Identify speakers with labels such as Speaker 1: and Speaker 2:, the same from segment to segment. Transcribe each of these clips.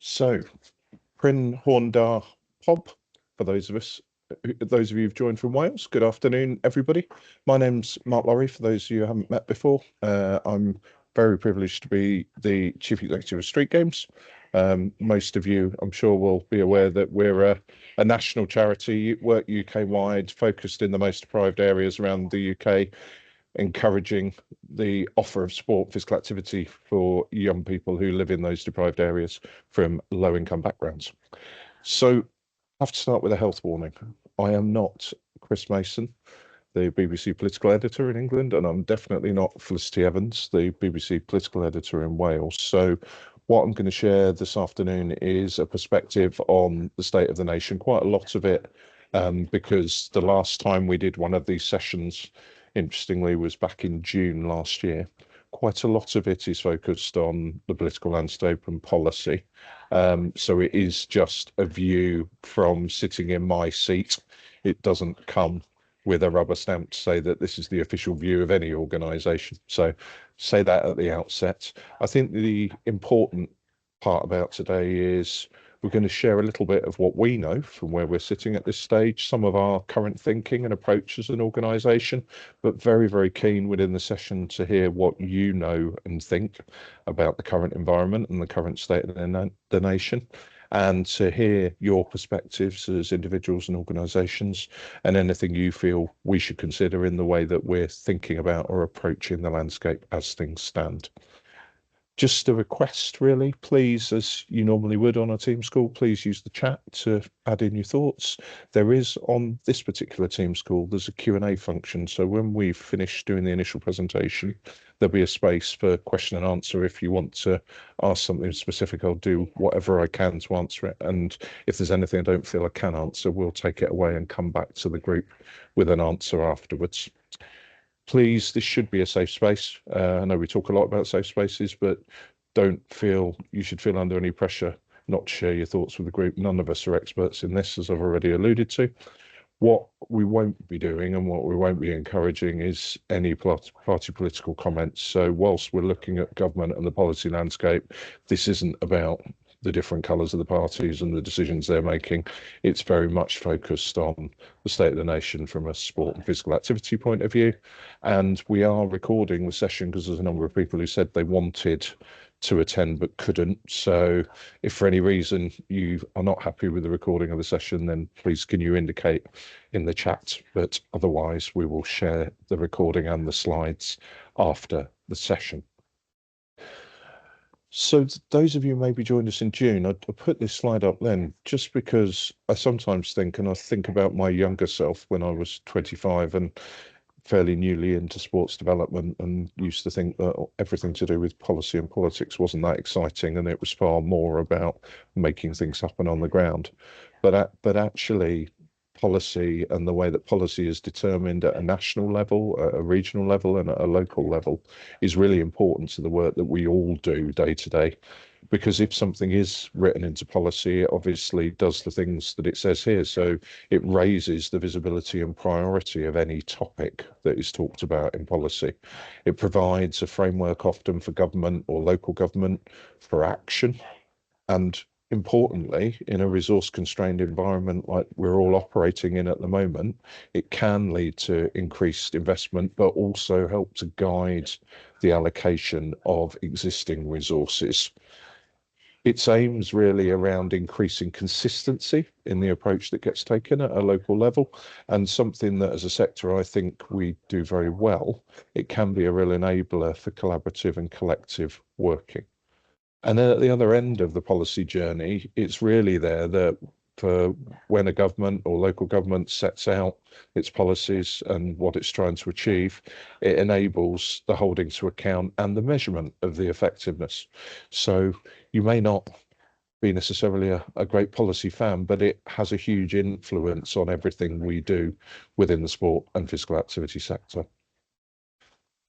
Speaker 1: So, Pryn Horndar Pob, for those of you who've joined from Wales, good afternoon, everybody. My name's Mark Lawrie, for those of you who haven't met before. I'm very privileged to be the Chief Executive of Street Games. Most of you, I'm sure, will be aware that we're a national charity, work UK-wide, focused in the most deprived areas around the UK, encouraging the offer of sport, physical activity for young people who live in those deprived areas from low-income backgrounds. So I have to start with a health warning. I am not Chris Mason, the BBC political editor in England, and I'm definitely not Felicity Evans, the BBC political editor in Wales. So what I'm going to share this afternoon is a perspective on the state of the nation, quite a lot of it, because the last time we did one of these sessions, interestingly, was back in June last year. Quite a lot of it is focused on the political landscape and policy. So it is just a view from sitting in my seat. It doesn't come with a rubber stamp to say that this is the official view of any organisation. So say that at the outset. I think the important part about today is we're going to share a little bit of what we know from where we're sitting at this stage, some of our current thinking and approach as an organisation, but very, very keen within the session to hear what you know and think about the current environment and the current state of the nation, and to hear your perspectives as individuals and organisations and anything you feel we should consider in the way that we're thinking about or approaching the landscape as things stand. Just a request, really, please, as you normally would on a Teams call, please use the chat to add in your thoughts. There is, on this particular Teams call, there's a Q&A function. So when we've finished doing the initial presentation, there'll be a space for question and answer. If you want to ask something specific, I'll do whatever I can to answer it. And if there's anything I don't feel I can answer, we'll take it away and come back to the group with an answer afterwards. Please, this should be a safe space. I know we talk a lot about safe spaces, but you should feel under any pressure not to share your thoughts with the group. None of us are experts in this, as I've already alluded to. What we won't be doing and what we won't be encouraging is any party political comments. So whilst we're looking at government and the policy landscape, this isn't about the different colours of the parties and the decisions they're making. It's very much focused on the state of the nation from a sport and physical activity point of view. And we are recording the session because there's a number of people who said they wanted to attend but couldn't. So if for any reason you are not happy with the recording of the session, then please can you indicate in the chat, but otherwise we will share the recording and the slides after the session. So those of you who maybe joined us in June, I put this slide up then just because I sometimes think, and I think about my younger self when I was 25 and fairly newly into sports development, and used to think that everything to do with policy and politics wasn't that exciting, and it was far more about making things happen on the ground. But actually, policy and the way that policy is determined at a national level, a regional level, and at a local level is really important to the work that we all do day to day. Because if something is written into policy, it obviously does the things that it says here. So it raises the visibility and priority of any topic that is talked about in policy. It provides a framework often for government or local government for action. And importantly, in a resource constrained environment like we're all operating in at the moment, it can lead to increased investment, but also help to guide the allocation of existing resources. Its aims really around increasing consistency in the approach that gets taken at a local level, and something that as a sector I think we do very well. It can be a real enabler for collaborative and collective working. And then at the other end of the policy journey, it's really there that for when a government or local government sets out its policies and what it's trying to achieve, it enables the holding to account and the measurement of the effectiveness. So you may not be necessarily a great policy fan, but it has a huge influence on everything we do within the sport and physical activity sector.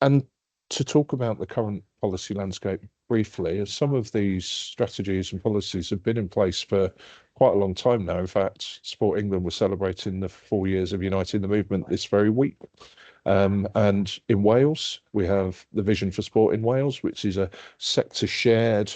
Speaker 1: And to talk about the current policy landscape briefly, as some of these strategies and policies have been in place for quite a long time now. In fact, Sport England was celebrating the 4 years of uniting the movement this very week. And in Wales, we have the Vision for Sport in Wales, which is a sector shared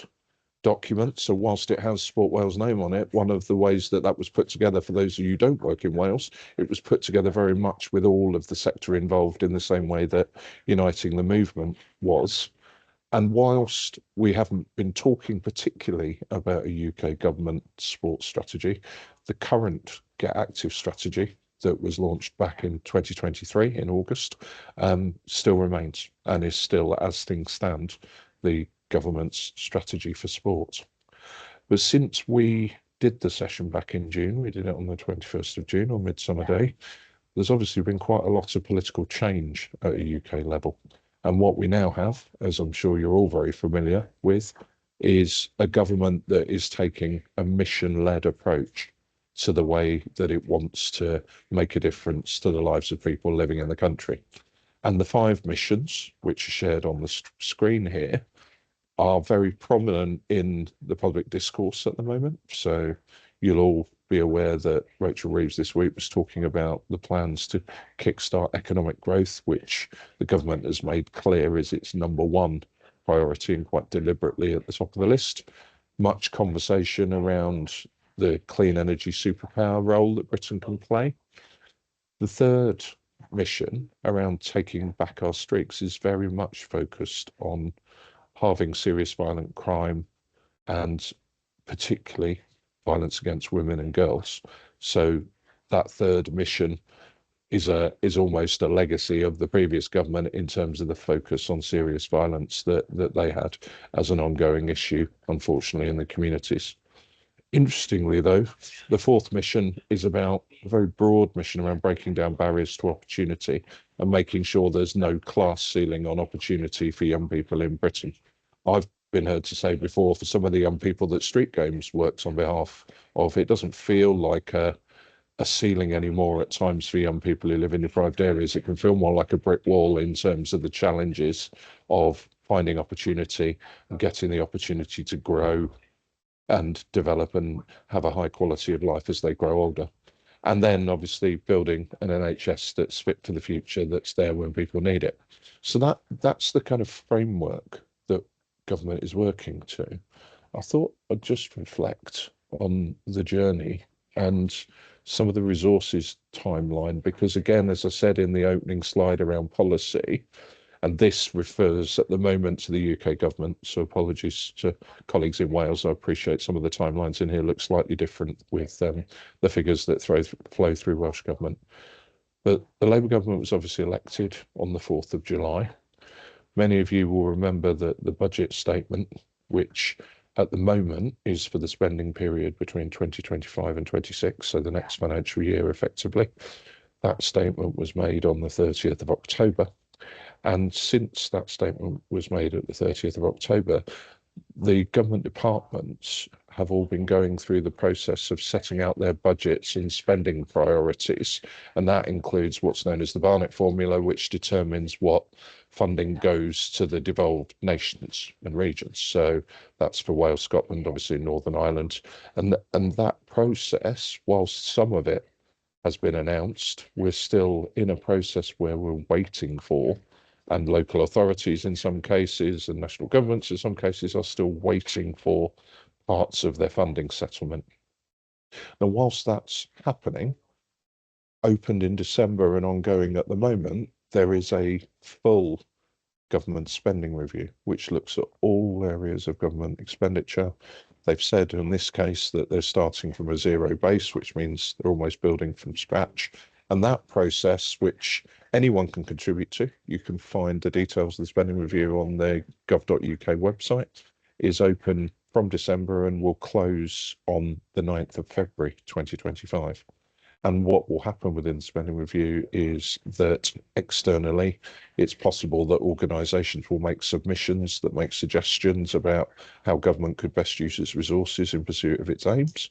Speaker 1: document. So whilst it has Sport Wales name on it, one of the ways that that was put together, for those of you who don't work in Wales, it was put together very much with all of the sector involved in the same way that Uniting the Movement was. And whilst we haven't been talking particularly about a UK government sports strategy, the current Get Active strategy that was launched back in 2023 in August still remains and is still, as things stand, the government's strategy for sport. But since we did the session back in June, we did it on the 21st of June on Midsummer Day, there's obviously been quite a lot of political change at a UK level. And what we now have, as I'm sure you're all very familiar with, is a government that is taking a mission-led approach to the way that it wants to make a difference to the lives of people living in the country. And the 5 missions, which are shared on the screen here, are very prominent in the public discourse at the moment. So you'll all be aware that Rachel Reeves this week was talking about the plans to kickstart economic growth, which the government has made clear is its #1 priority and quite deliberately at the top of the list. Much conversation around the clean energy superpower role that Britain can play. The 3rd mission around taking back our streets is very much focused on halving serious violent crime and particularly violence against women and girls. So that 3rd mission is almost a legacy of the previous government in terms of the focus on serious violence that they had as an ongoing issue, unfortunately, in the communities. Interestingly, though, the 4th mission is about a very broad mission around breaking down barriers to opportunity and making sure there's no class ceiling on opportunity for young people in Britain. I've been heard to say before, for some of the young people that StreetGames works on behalf of, it doesn't feel like a ceiling anymore at times for young people who live in deprived areas. It can feel more like a brick wall in terms of the challenges of finding opportunity and getting the opportunity to grow and develop and have a high quality of life as they grow older. And then obviously building an NHS that's fit for the future, that's there when people need it. So that's the kind of framework that government is working to. I thought I'd just reflect on the journey and some of the resources timeline, because again, as I said in the opening slide around policy, and this refers at the moment to the UK government, so apologies to colleagues in Wales. I appreciate some of the timelines in here look slightly different with the figures that flow through Welsh government. But the Labour government was obviously elected on the 4th of July. Many of you will remember that the budget statement, which at the moment is for the spending period between 2025 and 26, so the next financial year effectively, that statement was made on the 30th of October. And since that statement was made at the 30th of October, the government departments have all been going through the process of setting out their budgets and spending priorities. And that includes what's known as the Barnett formula, which determines what funding goes to the devolved nations and regions. So that's for Wales, Scotland, obviously Northern Ireland. And that process, whilst some of it has been announced, we're still in a process where we're waiting for, and local authorities in some cases and national governments in some cases are still waiting for parts of their funding settlement. Now, whilst that's happening, opened in December and ongoing at the moment, there is a full government spending review, which looks at all areas of government expenditure. They've said in this case that they're starting from a zero base, which means they're almost building from scratch. And that process, which anyone can contribute to, you can find the details of the spending review on the gov.uk website, is open from December and will close on the 9th of February 2025. And what will happen within the spending review is that externally, it's possible that organisations will make submissions that make suggestions about how government could best use its resources in pursuit of its aims.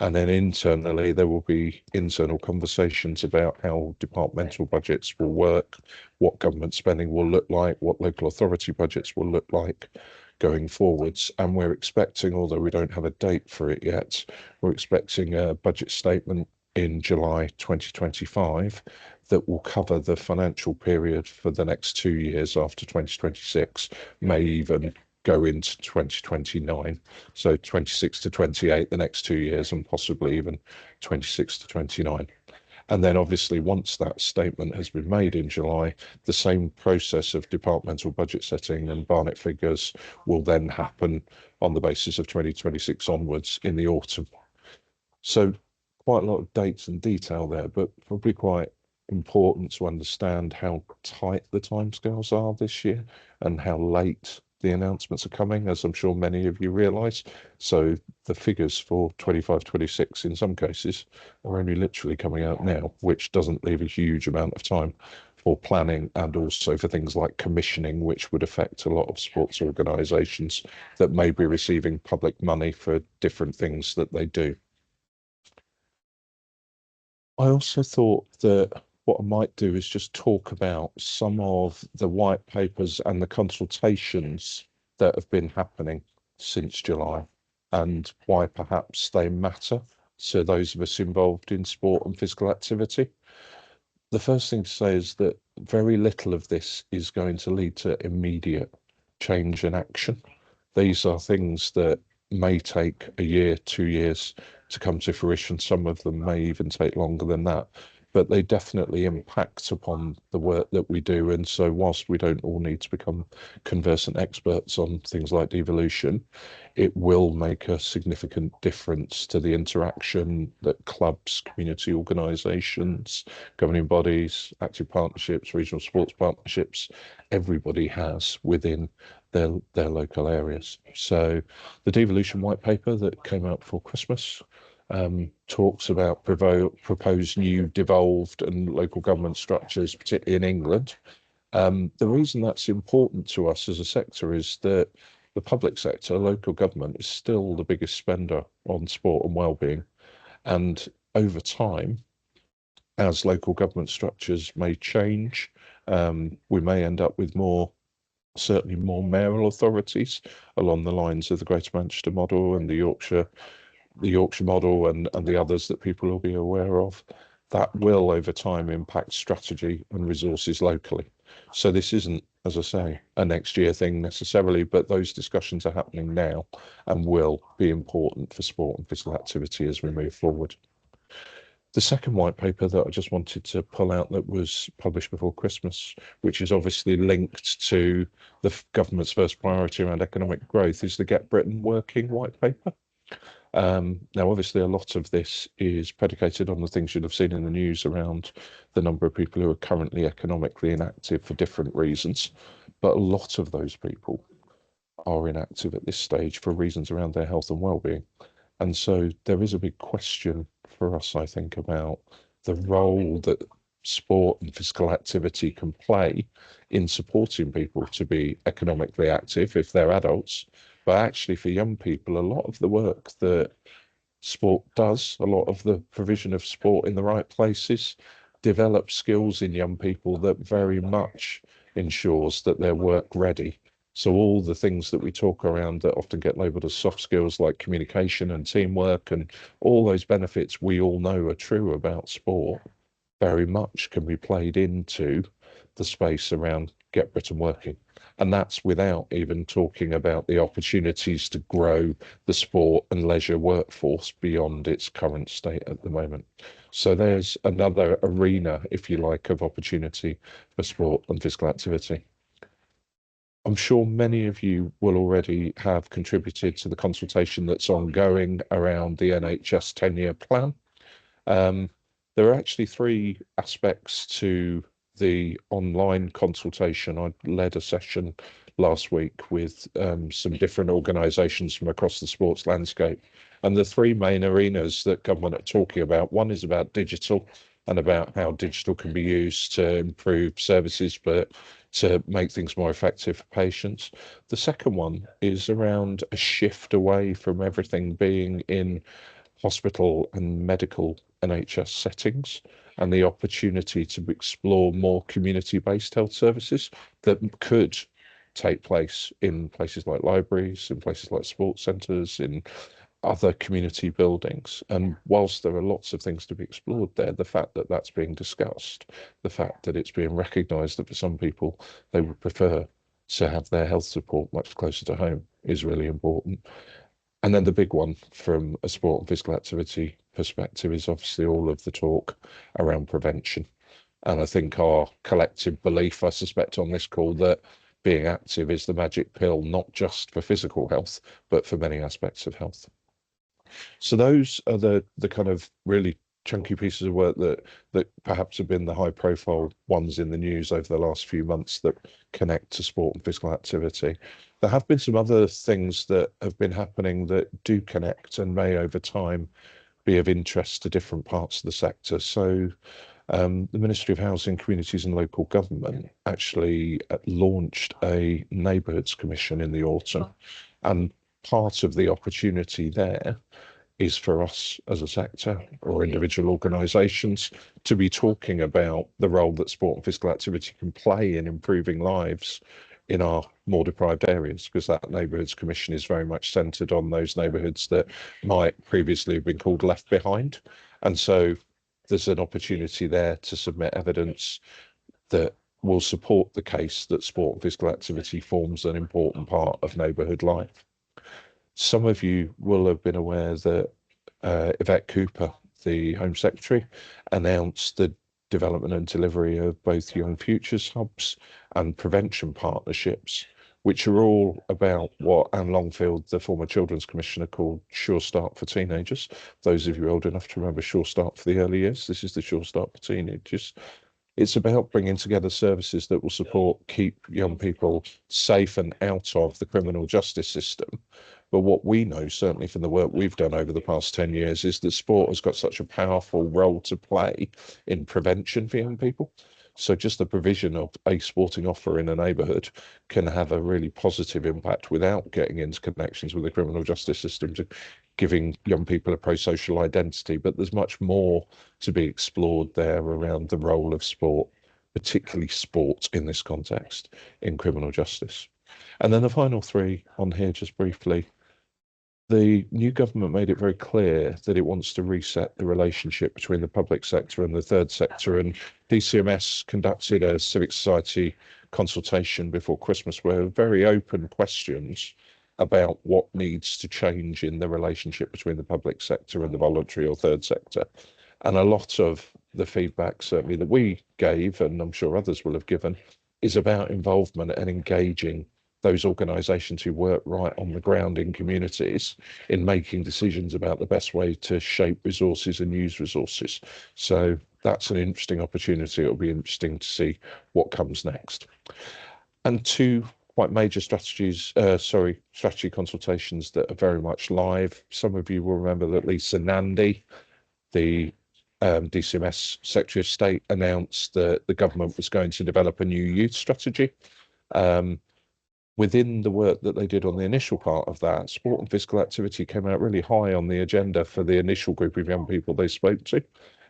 Speaker 1: And then internally, there will be internal conversations about how departmental budgets will work, what government spending will look like, what local authority budgets will look like going forwards. And we're expecting, although we don't have a date for it yet, we're expecting a budget statement in July 2025 that will cover the financial period for the next 2 years after 2026, may even go into 2029. So 26 to 28, the next 2 years, and possibly even 26 to 29. And then obviously once that statement has been made in July, the same process of departmental budget setting and Barnett figures will then happen on the basis of 2026 onwards in the autumn. So quite a lot of dates and detail there, but probably quite important to understand how tight the timescales are this year and how late the announcements are coming, as I'm sure many of you realise. So the figures for 25-26 in some cases are only literally coming out now, which doesn't leave a huge amount of time for planning and also for things like commissioning, which would affect a lot of sports organisations that may be receiving public money for different things that they do. I also thought that what I might do is just talk about some of the white papers and the consultations that have been happening since July and why perhaps they matter to those of us involved in sport and physical activity. The first thing to say is that very little of this is going to lead to immediate change and action. These are things that may take a year, 2 years to come to fruition. Some of them may even take longer than that, but they definitely impact upon the work that we do. And so whilst we don't all need to become conversant experts on things like devolution, it will make a significant difference to the interaction that clubs, community organisations, governing bodies, active partnerships, regional sports partnerships, everybody has within their local areas. So the devolution white paper that came out before Christmas talks about proposed new devolved and local government structures, particularly in England. The reason that's important to us as a sector is that the public sector, local government, is still the biggest spender on sport and wellbeing. And over time, as local government structures may change, we may end up with certainly more mayoral authorities along the lines of the Greater Manchester model and the Yorkshire model and the others that people will be aware of. That will over time impact strategy and resources locally. So this isn't, as I say, a next year thing necessarily, but those discussions are happening now and will be important for sport and physical activity as we move forward. The second white paper that I just wanted to pull out that was published before Christmas, which is obviously linked to the government's first priority around economic growth, is the Get Britain Working white paper. Now, obviously, a lot of this is predicated on the things you'll have seen in the news around the number of people who are currently economically inactive for different reasons. But a lot of those people are inactive at this stage for reasons around their health and well-being. And so there is a big question for us, I think, about the role that sport and physical activity can play in supporting people to be economically active if they're adults. But actually, for young people, a lot of the work that sport does, a lot of the provision of sport in the right places, develops skills in young people that very much ensures that they're work ready. So all the things that we talk around that often get labelled as soft skills like communication and teamwork and all those benefits we all know are true about sport very much can be played into the space around Get Britain Working. And that's without even talking about the opportunities to grow the sport and leisure workforce beyond its current state at the moment. So there's another arena, if you like, of opportunity for sport and physical activity. I'm sure many of you will already have contributed to the consultation that's ongoing around the NHS 10-year plan. There are actually three aspects to the online consultation. I led a session last week with some different organisations from across the sports landscape. And the three main arenas that government are talking about, one is about digital and about how digital can be used to improve services, but to make things more effective for patients. The second one is around a shift away from everything being in hospital and medical NHS settings and the opportunity to explore more community-based health services that could take place in places like libraries, in places like sports centres, in other community buildings. And whilst there are lots of things to be explored there, the fact that that's being discussed, the fact that it's being recognised that for some people they would prefer to have their health support much closer to home is really important. And then the big one from a sport and physical activity perspective is obviously all of the talk around prevention. And I think our collective belief, I suspect, on this call that being active is the magic pill, not just for physical health, but for many aspects of health. So those are the kind of really chunky pieces of work that perhaps have been the high profile ones in the news over the last few months that connect to sport and physical activity. There have been some other things that have been happening that do connect and may over time be of interest to different parts of the sector. So the Ministry of Housing, Communities and Local Government actually launched a neighbourhoods commission in the autumn, and part of the opportunity there is for us as a sector or individual organisations to be talking about the role that sport and physical activity can play in improving lives in our more deprived areas, because that neighbourhoods commission is very much centred on those neighbourhoods that might previously have been called left behind. And so there's an opportunity there to submit evidence that will support the case that sport and physical activity forms an important part of neighbourhood life. Some of you will have been aware that Yvette Cooper, the Home Secretary, announced the development and delivery of both Young Futures hubs and prevention partnerships, which are all about what Anne Longfield, the former Children's Commissioner, called Sure Start for Teenagers. Those of you old enough to remember Sure Start for the early years, this is the Sure Start for Teenagers. It's about bringing together services that will keep young people safe and out of the criminal justice system. But what we know, certainly from the work we've done over the past 10 years, is that sport has got such a powerful role to play in prevention for young people. So just the provision of a sporting offer in a neighbourhood can have a really positive impact without getting into connections with the criminal justice system, to giving young people a pro-social identity. But there's much more to be explored there around the role of sport, particularly sport in this context, in criminal justice. And then the final three on here, just briefly. The new government made it very clear that it wants to reset the relationship between the public sector and the third sector. And DCMS conducted a civic society consultation before Christmas where very open questions about what needs to change in the relationship between the public sector and the voluntary or third sector. And a lot of the feedback, certainly that we gave, and I'm sure others will have given, is about involvement and engaging those organisations who work right on the ground in communities in making decisions about the best way to shape resources and use resources. So that's an interesting opportunity. It'll be interesting to see what comes next. And two quite major strategy consultations that are very much live. Some of you will remember that Lisa Nandy, the DCMS Secretary of State, announced that the government was going to develop a new youth strategy. Within the work that they did on the initial part of that, sport and physical activity came out really high on the agenda for the initial group of young people they spoke to.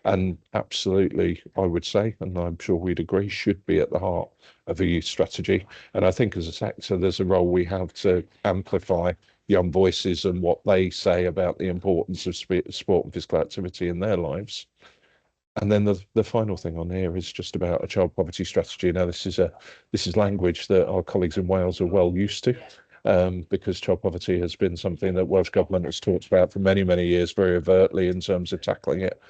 Speaker 1: And absolutely, I would say, and I'm sure we'd agree, should be at the heart of a youth strategy. And I think as a sector, there's a role we have to amplify young voices and what they say about the importance of sport and physical activity in their lives. And then the final thing on here is just about a child poverty strategy. Now, this is language that our colleagues in Wales are well used to, because child poverty has been something that Welsh Government has talked about for many, many years, very overtly in terms of tackling it.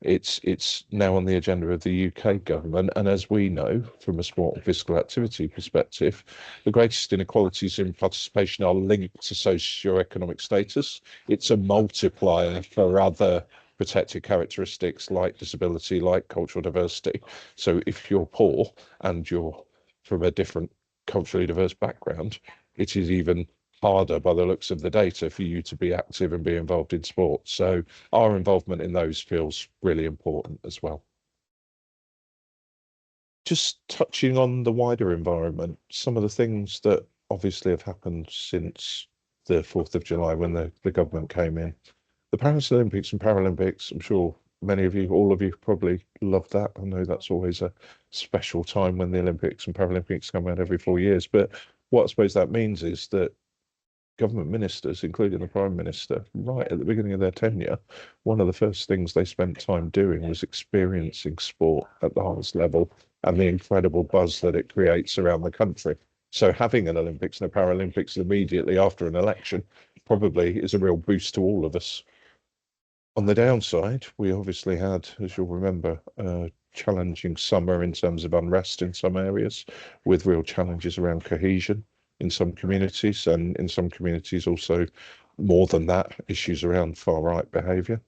Speaker 1: It's now on the agenda of the UK government. And as we know, from a sport and physical activity perspective, the greatest inequalities in participation are linked to socio-economic status. It's a multiplier for other protected characteristics like disability, like cultural diversity. So if you're poor and you're from a different culturally diverse background, it is even harder by the looks of the data for you to be active and be involved in sport. So our involvement in those feels really important as well. Just touching on the wider environment, some of the things that obviously have happened since the 4th of July when the government came in. The Paris Olympics and Paralympics, I'm sure many of you, all of you probably love that. I know that's always a special time when the Olympics and Paralympics come out every 4 years. But what I suppose that means is that government ministers, including the Prime Minister, right at the beginning of their tenure, one of the first things they spent time doing was experiencing sport at the highest level and the incredible buzz that it creates around the country. So having an Olympics and a Paralympics immediately after an election probably is a real boost to all of us. On the downside, we obviously had, as you'll remember, a challenging summer in terms of unrest in some areas, with real challenges around cohesion in some communities, and in some communities also, more than that, issues around far-right behaviour.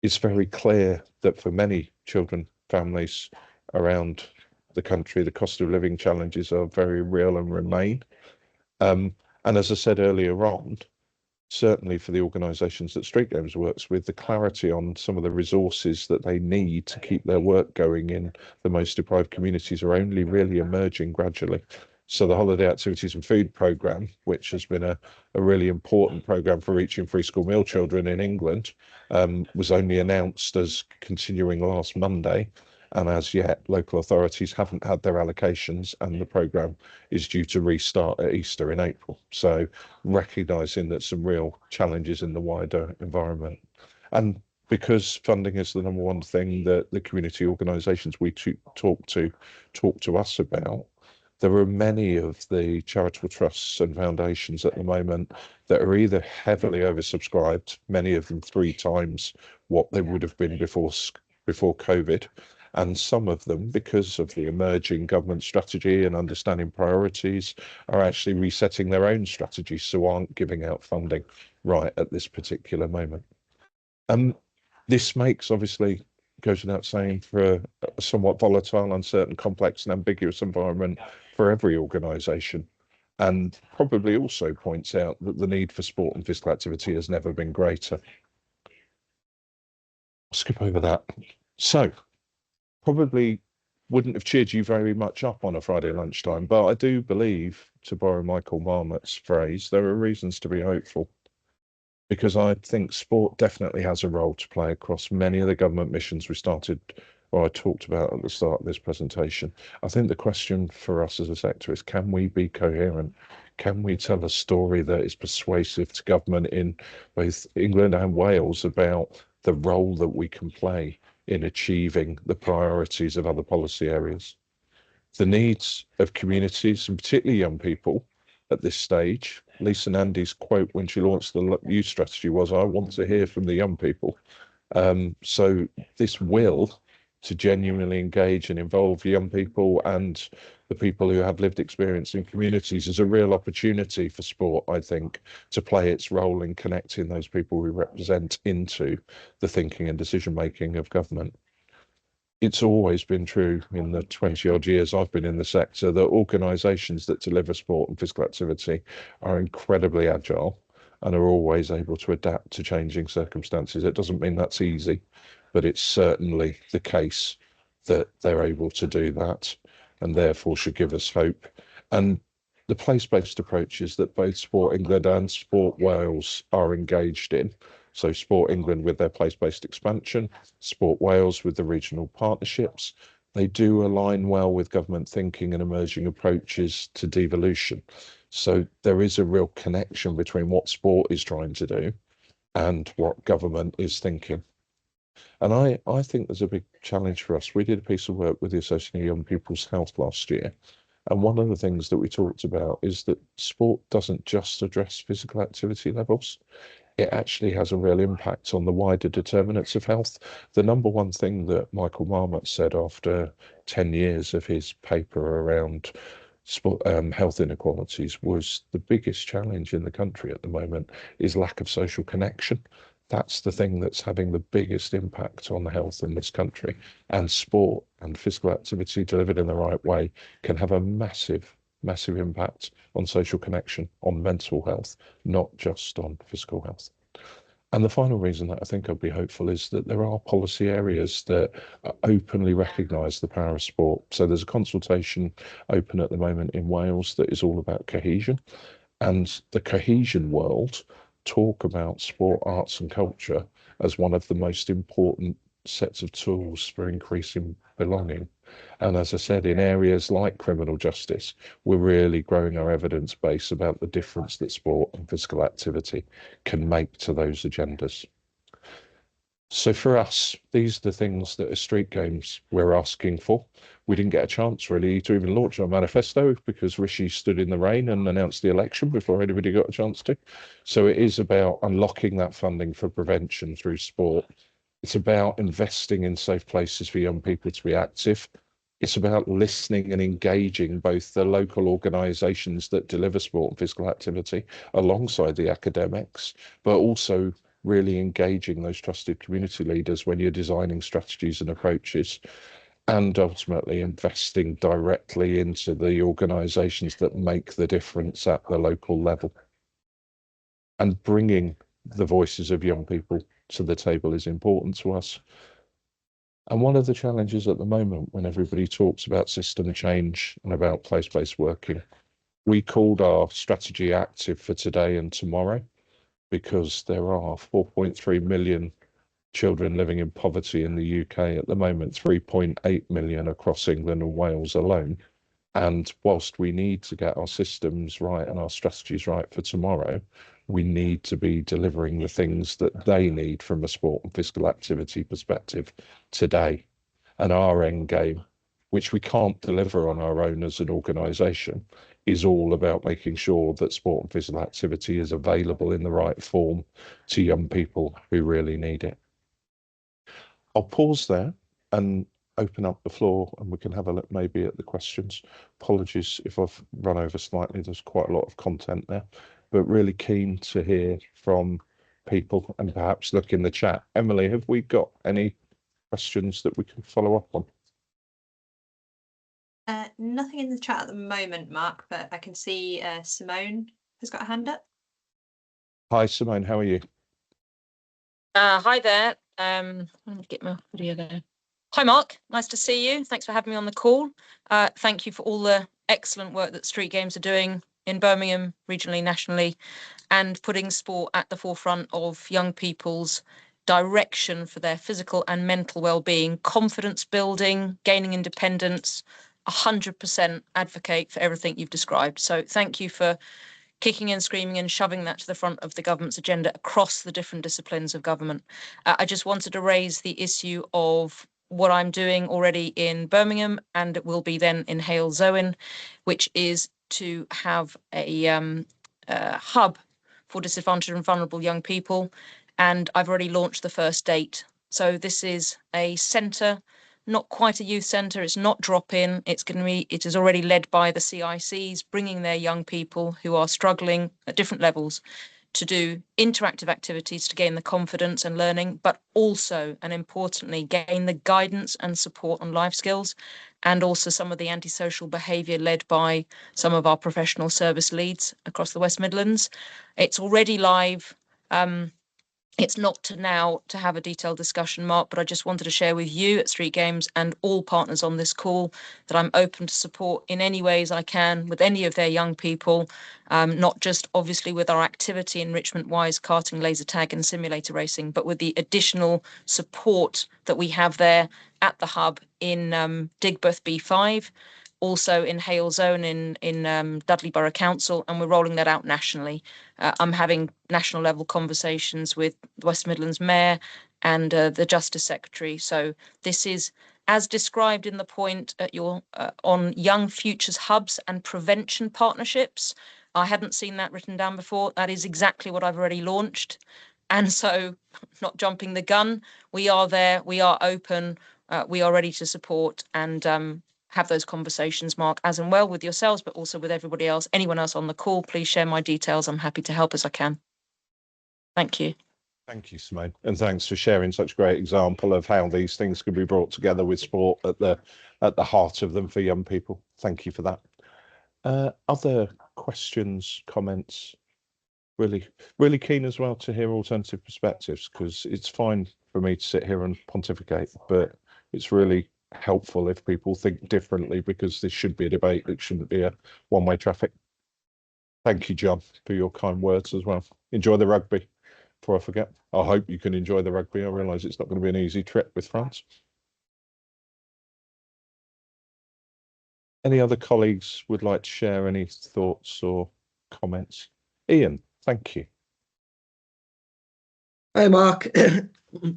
Speaker 1: It's very clear that for many children, families around the country, the cost of living challenges are very real and remain. And as I said earlier on, certainly for the organisations that StreetGames works with, the clarity on some of the resources that they need to keep their work going in the most deprived communities are only really emerging gradually. So the Holiday Activities and Food Programme, which has been a really important programme for reaching free school meal children in England, was only announced as continuing last Monday. And as yet, local authorities haven't had their allocations, and the programme is due to restart at Easter in April. So recognising that some real challenges in the wider environment. And because funding is the number one thing that the community organisations we talk to us about, there are many of the charitable trusts and foundations at the moment that are either heavily oversubscribed, many of them 3 times what they would have been before COVID, and some of them, because of the emerging government strategy and understanding priorities, are actually resetting their own strategies, so aren't giving out funding right at this particular moment. This makes, obviously, goes without saying, for a somewhat volatile, uncertain, complex and ambiguous environment for every organisation, and probably also points out that the need for sport and physical activity has never been greater. I'll skip over that. So, probably wouldn't have cheered you very much up on a Friday lunchtime, but I do believe, to borrow Michael Marmot's phrase, there are reasons to be hopeful, because I think sport definitely has a role to play across many of the government missions we started, or I talked about at the start of this presentation. I think the question for us as a sector is, can we be coherent? Can we tell a story that is persuasive to government in both England and Wales about the role that we can play in achieving the priorities of other policy areas? The needs of communities, and particularly young people at this stage. Lisa Nandy's quote when she launched the youth strategy was, "I want to hear from the young people." So this will to genuinely engage and involve young people and the people who have lived experience in communities is a real opportunity for sport, I think, to play its role in connecting those people we represent into the thinking and decision making of government. It's always been true in the 20 odd years I've been in the sector that organisations that deliver sport and physical activity are incredibly agile and are always able to adapt to changing circumstances. It doesn't mean that's easy, but it's certainly the case that they're able to do that, and therefore should give us hope. And the place-based approaches that both Sport England and Sport Wales are engaged in, so Sport England with their place-based expansion, Sport Wales with the regional partnerships, they do align well with government thinking and emerging approaches to devolution. So there is a real connection between what sport is trying to do and what government is thinking. And I think there's a big challenge for us. We did a piece of work with the Association of Young People's Health last year. And one of the things that we talked about is that sport doesn't just address physical activity levels. It actually has a real impact on the wider determinants of health. The number one thing that Michael Marmot said after 10 years of his paper around sport, health inequalities was the biggest challenge in the country at the moment is lack of social connection. That's the thing that's having the biggest impact on the health in this country. And sport and physical activity delivered in the right way can have a massive impact on social connection, on mental health, not just on physical health. And the final reason that I think I'll be hopeful is that there are policy areas that openly recognise the power of sport. So there's a consultation open at the moment in Wales that is all about cohesion, and the cohesion world talk about sport, arts and culture as one of the most important sets of tools for increasing belonging. And as I said, in areas like criminal justice, we're really growing our evidence base about the difference that sport and physical activity can make to those agendas. So for us, these are the things that as Street Games we're asking for. We didn't get a chance really to even launch our manifesto because Rishi stood in the rain and announced the election before anybody got a chance to. So it is about unlocking that funding for prevention through sport. It's about investing in safe places for young people to be active. It's about listening and engaging both the local organisations that deliver sport and physical activity alongside the academics, but also really engaging those trusted community leaders when you're designing strategies and approaches, and ultimately investing directly into the organisations that make the difference at the local level. And bringing the voices of young people to the table is important to us. And one of the challenges at the moment, when everybody talks about system change and about place-based working, we called our strategy active for today and tomorrow because there are 4.3 million children living in poverty in the UK at the moment, 3.8 million across England and Wales alone. And whilst we need to get our systems right and our strategies right for tomorrow, we need to be delivering the things that they need from a sport and physical activity perspective today. And our end game, which we can't deliver on our own as an organisation, is all about making sure that sport and physical activity is available in the right form to young people who really need it. I'll pause there and open up the floor and we can have a look maybe at the questions. Apologies if I've run over slightly, there's quite a lot of content there, but really keen to hear from people and perhaps look in the chat. Emily, have we got any questions that we can follow up on?
Speaker 2: Nothing in the chat at the moment, Mark, but I can see Simone has got a hand up.
Speaker 1: Hi, Simone, how are you?
Speaker 3: Hi there. Let me get my video there. Hi, Mark. Nice to see you. Thanks for having me on the call. Thank you for all the excellent work that Street Games are doing in Birmingham, regionally, nationally, and putting sport at the forefront of young people's direction for their physical and mental well-being, confidence building, gaining independence. 100% advocate for everything you've described. So thank you for kicking and screaming and shoving that to the front of the government's agenda across the different disciplines of government. I just wanted to raise the issue of what I'm doing already in Birmingham, and it will be then in Hale Zoen, which is to have a hub for disadvantaged and vulnerable young people. And I've already launched the first date. So this is a centre, not quite a youth centre. It's not drop-in. It is already led by the CICs, bringing their young people who are struggling at different levels to do interactive activities to gain the confidence and learning, but also, and importantly, gain the guidance and support on life skills, and also some of the antisocial behaviour led by some of our professional service leads across the West Midlands. It's already live. It's not to now to have a detailed discussion, Mark, but I just wanted to share with you at Street Games and all partners on this call that I'm open to support in any ways I can with any of their young people, not just obviously with our activity enrichment-wise, karting, laser tag and simulator racing, but with the additional support that we have there at the hub in Digbeth B5, also in Hale Zone in Dudley Borough Council, and we're rolling that out nationally. I'm having national level conversations with the West Midlands Mayor and the Justice Secretary. So this is, as described in the point at your on Young Futures Hubs and Prevention Partnerships. I hadn't seen that written down before. That is exactly what I've already launched. And so, not jumping the gun, we are there, we are open, we are ready to support and have those conversations, Mark, as and well with yourselves, but also with everybody else. Anyone else on the call, please share my details. I'm happy to help as I can. Thank you.
Speaker 1: Thank you, Simone, and thanks for sharing such a great example of how these things can be brought together with sport at the heart of them for young people. Thank you for that. Other questions, comments? Really keen as well to hear alternative perspectives, because it's fine for me to sit here and pontificate, but it's really helpful if people think differently, because this should be a debate. It shouldn't be a one-way traffic. Thank you, John, for your kind words as well. Enjoy the rugby. Before I forget, I hope you can enjoy the rugby. I realise it's not going to be an easy trip with France. Any other colleagues would like to share any thoughts or comments? Ian, thank you.
Speaker 4: Hi, Mark.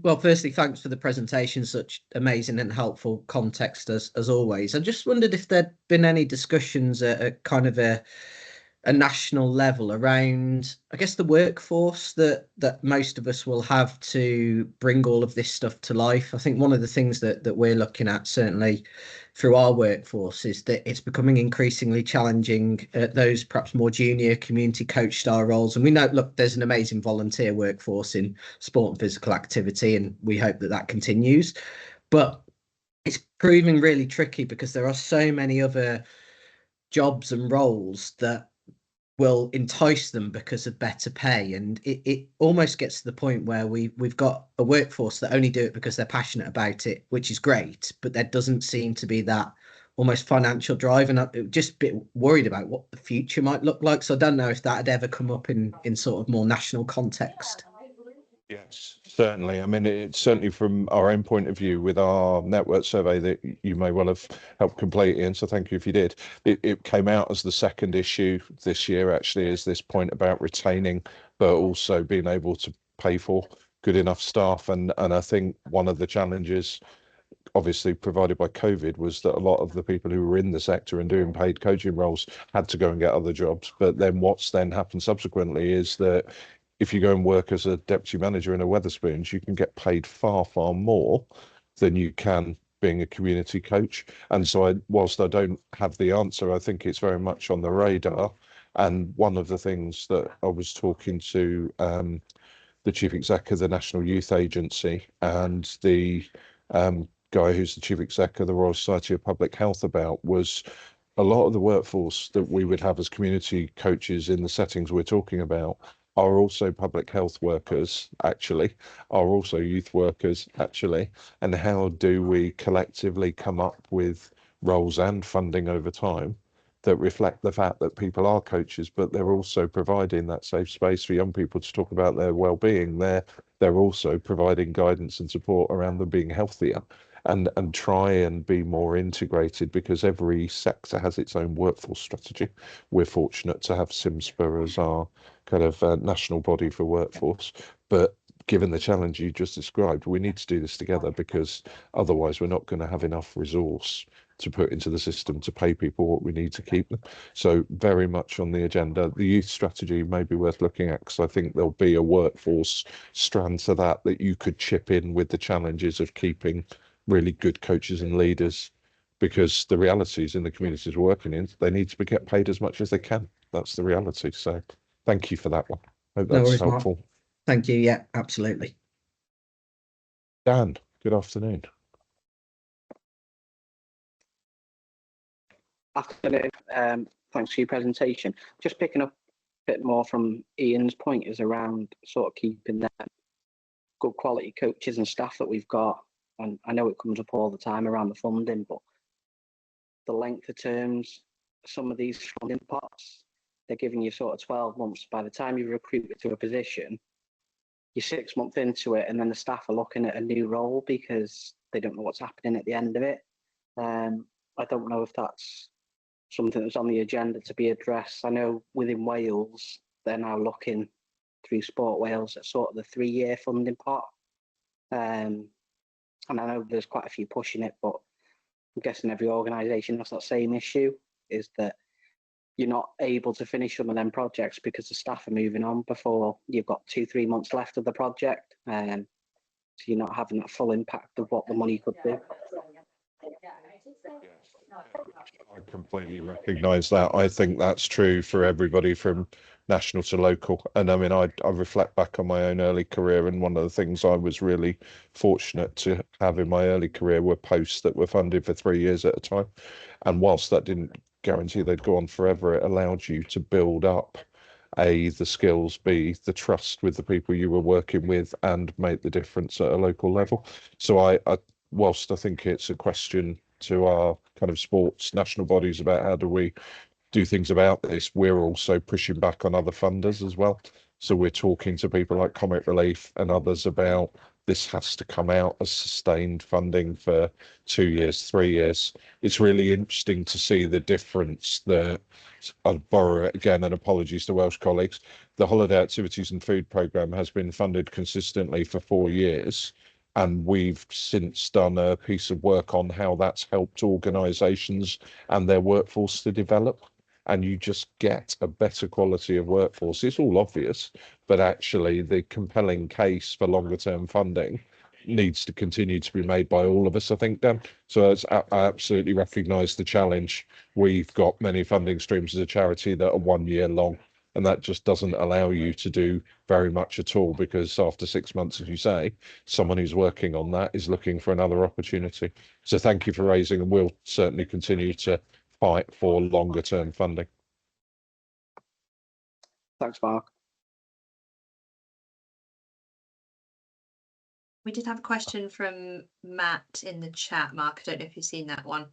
Speaker 4: Well, firstly, thanks for the presentation, such amazing and helpful context as always. I just wondered if there'd been any discussions at kind of a national level around, I guess, the workforce that most of us will have to bring all of this stuff to life. I think one of the things that we're looking at, certainly through our workforce, is that it's becoming increasingly challenging at those perhaps more junior community coach style roles. And we know, look, there's an amazing volunteer workforce in sport and physical activity, and we hope that that continues. But it's proving really tricky because there are so many other jobs and roles that will entice them because of better pay, and it almost gets to the point where we've got a workforce that only do it because they're passionate about it, which is great, but there doesn't seem to be that almost financial drive, and I'm just a bit worried about what the future might look like. So I don't know if that had ever come up in sort of more national context.
Speaker 1: Yes, certainly. I mean, it's certainly from our own point of view with our network survey that you may well have helped complete, Ian, so thank you if you did. It came out as the second issue this year, actually, is this point about retaining, but also being able to pay for good enough staff. And I think one of the challenges obviously provided by COVID was that a lot of the people who were in the sector and doing paid coaching roles had to go and get other jobs. But then what's then happened subsequently is that if you go and work as a deputy manager in a Wetherspoons, you can get paid far, far more than you can being a community coach. And so whilst I don't have the answer, I think it's very much on the radar. And one of the things that I was talking to the chief exec of the National Youth Agency and the guy who's the chief exec of the Royal Society of Public Health about was a lot of the workforce that we would have as community coaches in the settings we're talking about are also public health workers, actually, are also youth workers, actually. And how do we collectively come up with roles and funding over time that reflect the fact that people are coaches, but they're also providing that safe space for young people to talk about their well-being. They're also providing guidance and support around them being healthier and try and be more integrated, because every sector has its own workforce strategy. We're fortunate to have SIMSPA as our kind of national body for workforce, but given the challenge you just described, we need to do this together, because otherwise we're not going to have enough resource to put into the system to pay people what we need to keep them. So very much on the agenda. The youth strategy may be worth looking at, because I think there'll be a workforce strand to that you could chip in with the challenges of keeping really good coaches and leaders, because the realities in the communities we're working in, they need to get paid as much as they can. That's the reality. So thank you for that one. Hope that's
Speaker 4: No worries,
Speaker 1: helpful.
Speaker 4: Mark. Thank you. Yeah, absolutely.
Speaker 1: Dan, good afternoon.
Speaker 5: Afternoon. Thanks for your presentation. Just picking up a bit more from Ian's point is around sort of keeping them good quality coaches and staff that we've got. And I know it comes up all the time around the funding, but the length of terms, some of these funding pots, they're giving you sort of 12 months. By the time you recruit to a position, you're 6 months into it, and then the staff are looking at a new role because they don't know what's happening at the end of it. I don't know if that's something that's on the agenda to be addressed. I know within Wales, they're now looking through Sport Wales at sort of the 3-year funding pot. And I know there's quite a few pushing it, but I'm guessing every organisation has that same issue, is that you're not able to finish some of them projects because the staff are moving on before you've got 2-3 months left of the project. So you're not having that full impact of what the money could do.
Speaker 1: I completely recognise that. I think that's true for everybody from national to local. And I mean, I reflect back on my own early career, and one of the things I was really fortunate to have in my early career were posts that were funded for 3 years at a time. And whilst that didn't guarantee they'd go on forever, it allowed you to build up A, the skills, B, the trust with the people you were working with, and make the difference at a local level. So whilst I think it's a question to our kind of sports national bodies about how do we do things about this, we're also pushing back on other funders as well. So we're talking to people like Comic Relief and others about this has to come out as sustained funding for 2 years, 3 years. It's really interesting to see the difference that, I'll borrow it again, and apologies to Welsh colleagues, the Holiday Activities and Food Programme has been funded consistently for 4 years. And we've since done a piece of work on how that's helped organisations and their workforce to develop. And you just get a better quality of workforce. It's all obvious, but actually the compelling case for longer term funding needs to continue to be made by all of us, I think, Dan. So I absolutely recognise the challenge. We've got many funding streams as a charity that are 1 year long, and that just doesn't allow you to do very much at all, because after 6 months, as you say, someone who's working on that is looking for another opportunity. So thank you for raising, and we'll certainly continue to fight for longer term funding.
Speaker 5: Thanks, Mark.
Speaker 2: We did have a question from Matt in the chat, Mark. I don't know if you've seen that one.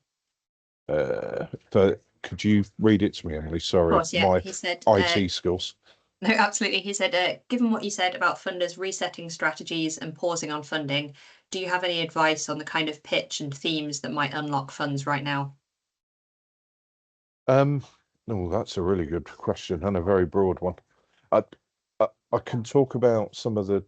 Speaker 1: But could you read it to me, Emily? Sorry,
Speaker 2: Of course, yeah.
Speaker 1: my
Speaker 2: He said,
Speaker 1: IT skills.
Speaker 2: No, absolutely. He said, given what you said about funders resetting strategies and pausing on funding, do you have any advice on the kind of pitch and themes that might unlock funds right now?
Speaker 1: No, that's a really good question and a very broad one. I can talk about some of the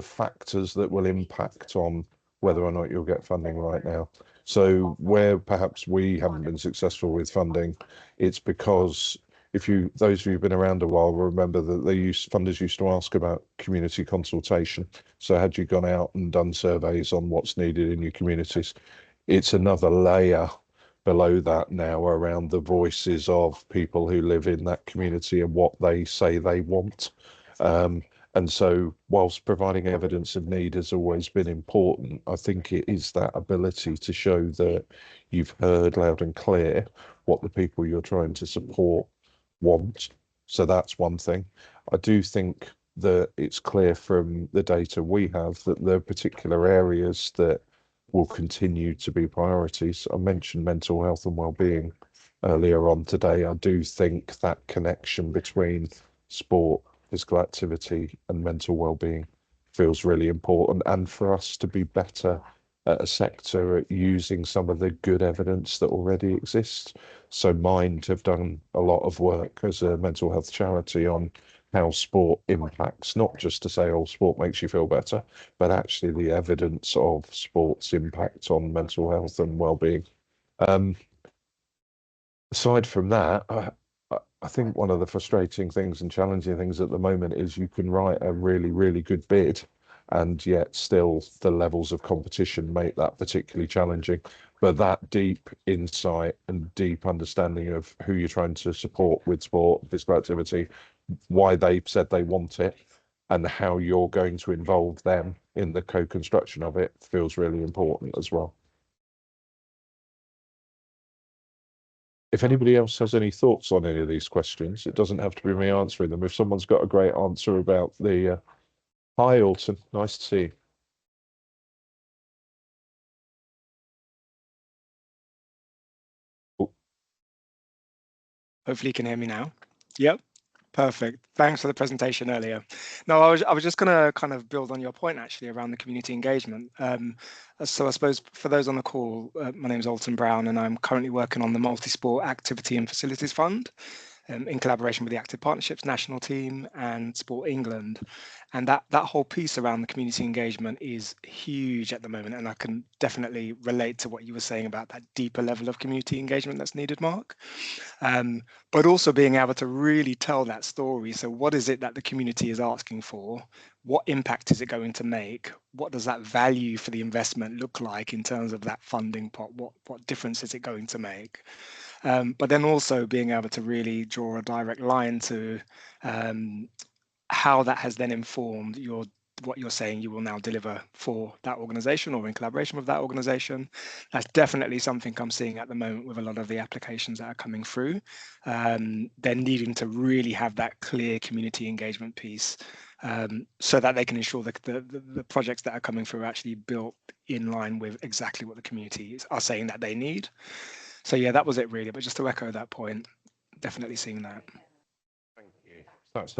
Speaker 1: factors that will impact on whether or not you'll get funding right now. So where perhaps we haven't been successful with funding, it's because those of you who've been around a while will remember that funders used to ask about community consultation. So had you gone out and done surveys on what's needed in your communities? It's another layer below that now around the voices of people who live in that community and what they say they want. And so whilst providing evidence of need has always been important, I think it is that ability to show that you've heard loud and clear what the people you're trying to support want. So that's one thing. I do think that it's clear from the data we have that there are particular areas that will continue to be priorities. I mentioned mental health and well-being earlier on today. I do think that connection between sport, physical activity and mental well-being feels really important, and for us to be better at a sector at using some of the good evidence that already exists. So Mind have done a lot of work as a mental health charity on how sport impacts, not just to say, oh, sport makes you feel better, but actually the evidence of sport's impact on mental health and well-being. Aside from that, I think one of the frustrating things and challenging things at the moment is you can write a really, really good bid, and yet still the levels of competition make that particularly challenging. But that deep insight and deep understanding of who you're trying to support with sport, physical activity, why they said they want it, and how you're going to involve them in the co-construction of it feels really important as well. If anybody else has any thoughts on any of these questions, it doesn't have to be me answering them. If someone's got a great answer about the... Hi, Alton. Nice to see you.
Speaker 6: Hopefully you can hear me now. Yep, perfect. Thanks for the presentation earlier. No, I was just going to kind of build on your point actually around the community engagement. So I suppose for those on the call, my name is Alton Brown and I'm currently working on the Multi-Sport Activity and Facilities Fund in collaboration with the Active Partnerships national team and Sport England. And that whole piece around the community engagement is huge at the moment. And I can definitely relate to what you were saying about that deeper level of community engagement that's needed, Mark. But also being able to really tell that story. So what is it that the community is asking for? What impact is it going to make? What does that value for the investment look like in terms of that funding pot? What difference is it going to make? But then also being able to really draw a direct line to how that has then informed what you're saying you will now deliver for that organization or in collaboration with that organization. That's definitely something I'm seeing at the moment with a lot of the applications that are coming through. They're needing to really have that clear community engagement piece so that they can ensure that the projects that are coming through are actually built in line with exactly what the communities are saying that they need. So yeah, that was it really. But just to echo that point, definitely seeing that.
Speaker 1: Thank you. That's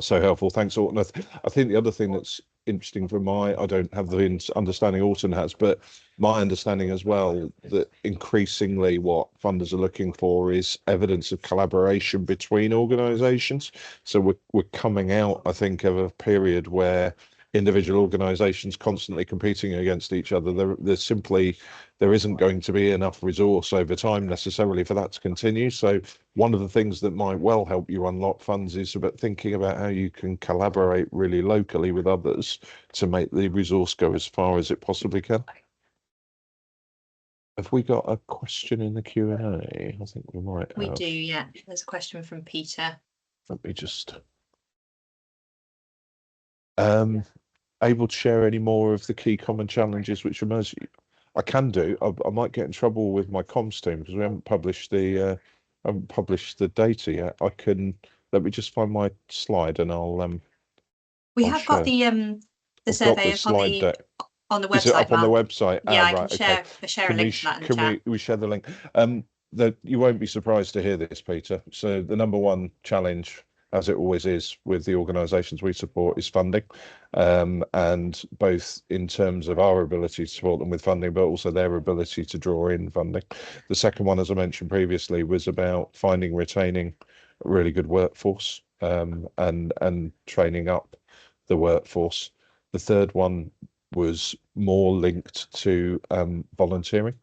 Speaker 1: so helpful. Thanks, Alton. I think the other thing that's interesting from I don't have the understanding Alton has, but my understanding as well, that increasingly what funders are looking for is evidence of collaboration between organisations. So we're coming out, I think, of a period where individual organisations constantly competing against each other. There isn't going to be enough resource over time necessarily for that to continue. So one of the things that might well help you unlock funds is about thinking about how you can collaborate really locally with others to make the resource go as far as it possibly can. Have we got a question in the Q&A? I think we might have.
Speaker 2: We do, yeah. There's a question from Peter.
Speaker 1: Let me just... able to share any more of the key common challenges which emerge? I can do. I might get in trouble with my comms team because we haven't published the data yet. I can, let me just find my slide and I'll
Speaker 2: We
Speaker 1: I'll
Speaker 2: have got the survey up on the website.
Speaker 1: Is it up on the
Speaker 2: Mark.
Speaker 1: website?
Speaker 2: Yeah, I
Speaker 1: right,
Speaker 2: can share a link to that in the chat.
Speaker 1: Can we share the link? You won't be surprised to hear this, Peter. So the number one challenge, as it always is with the organisations we support, is funding, and both in terms of our ability to support them with funding, but also their ability to draw in funding. The second one, as I mentioned previously, was about finding, retaining a really good workforce, and training up the workforce. The third one was more linked to volunteering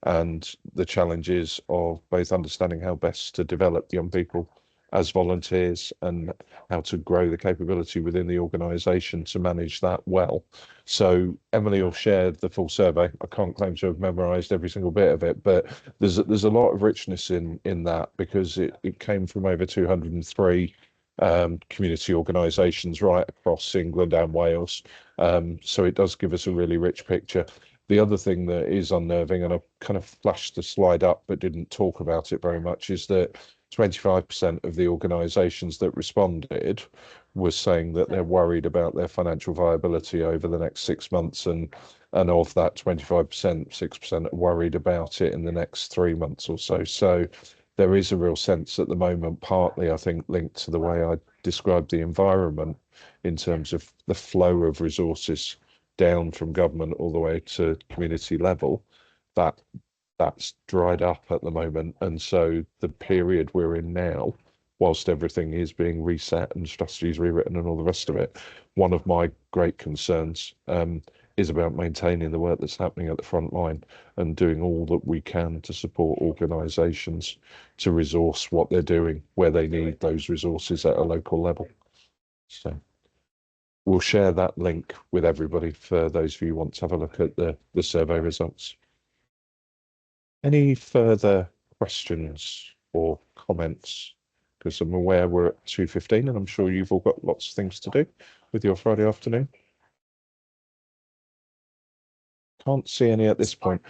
Speaker 1: and the challenges of both understanding how best to develop young people as volunteers and how to grow the capability within the organisation to manage that well. So Emily will share the full survey. I can't claim to have memorised every single bit of it, but there's a lot of richness in that because it came from over 203 community organisations right across England and Wales. So it does give us a really rich picture. The other thing that is unnerving, and I kind of flashed the slide up but didn't talk about it very much, is that 25% of the organisations that responded were saying that they're worried about their financial viability over the next 6 months, and of that 25%, 6% are worried about it in the next 3 months or so. So there is a real sense at the moment, partly I think linked to the way I described the environment in terms of the flow of resources down from government all the way to community level, that's dried up at the moment. And so the period we're in now, whilst everything is being reset and strategies rewritten and all the rest of it, one of my great concerns is about maintaining the work that's happening at the front line and doing all that we can to support organisations to resource what they're doing where they need those resources at a local level. So we'll share that link with everybody for those of you who want to have a look at the survey results. Any further questions or comments? Because I'm aware we're at 2:15 and I'm sure you've all got lots of things to do with your Friday afternoon. Can't see any at this point.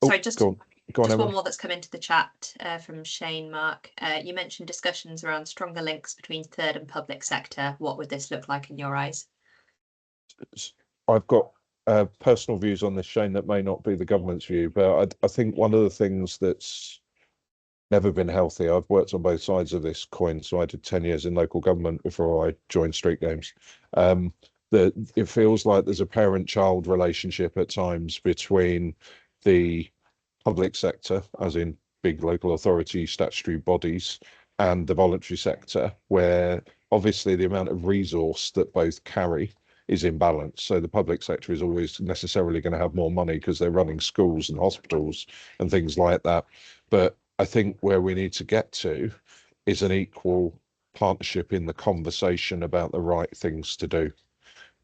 Speaker 2: Sorry, just
Speaker 1: go on,
Speaker 2: one more that's come into the chat from Shane Mark. You mentioned discussions around stronger links between third and public sector. What would this look like in your eyes?
Speaker 1: I've got personal views on this, Shane, that may not be the government's view, but I think one of the things that's never been healthy, I've worked on both sides of this coin, so I did 10 years in local government before I joined StreetGames, that it feels like there's a parent-child relationship at times between the public sector, as in big local authority statutory bodies, and the voluntary sector, where obviously the amount of resource that both carry is imbalanced. So the public sector is always necessarily going to have more money because they're running schools and hospitals and things like that. But I think where we need to get to is an equal partnership in the conversation about the right things to do,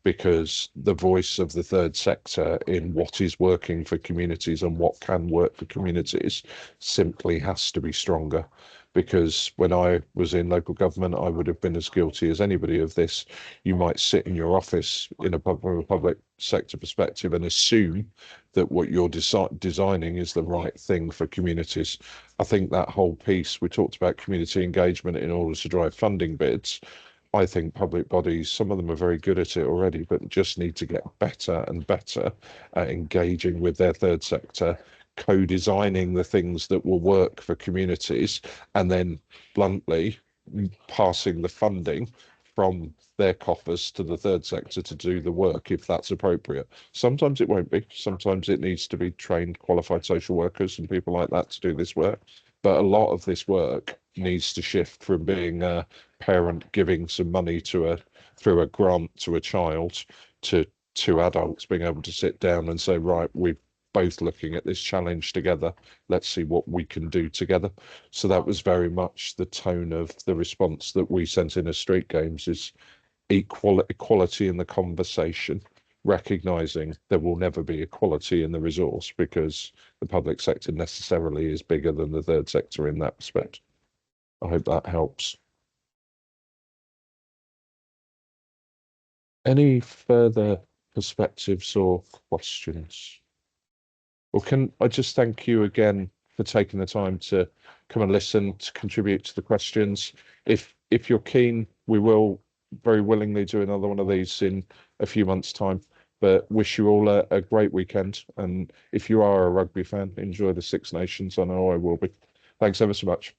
Speaker 1: because the voice of the third sector in what is working for communities and what can work for communities simply has to be stronger. Because when I was in local government, I would have been as guilty as anybody of this. You might sit in your office in a public sector perspective and assume that what you're designing is the right thing for communities. I think that whole piece, we talked about community engagement in order to drive funding bids. I think public bodies, some of them are very good at it already, but just need to get better and better at engaging with their third sector, co-designing the things that will work for communities, and then bluntly passing the funding from their coffers to the third sector to do the work if that's appropriate. Sometimes it won't be. Sometimes it needs to be trained, qualified social workers and people like that to do this work. But a lot of this work needs to shift from being a parent giving some money to through a grant to a child to adults being able to sit down and say, right, we're both looking at this challenge together. Let's see what we can do together. So that was very much the tone of the response that we sent in as Street Games, is equality in the conversation, recognizing there will never be equality in the resource because the public sector necessarily is bigger than the third sector in that respect. I hope that helps. Any further perspectives or questions? Well, can I just thank you again for taking the time to come and listen, to contribute to the questions. If you're keen, we will very willingly do another one of these in a few months' time. But wish you all a great weekend. And if you are a rugby fan, enjoy the Six Nations. I know I will be. Thanks ever so much.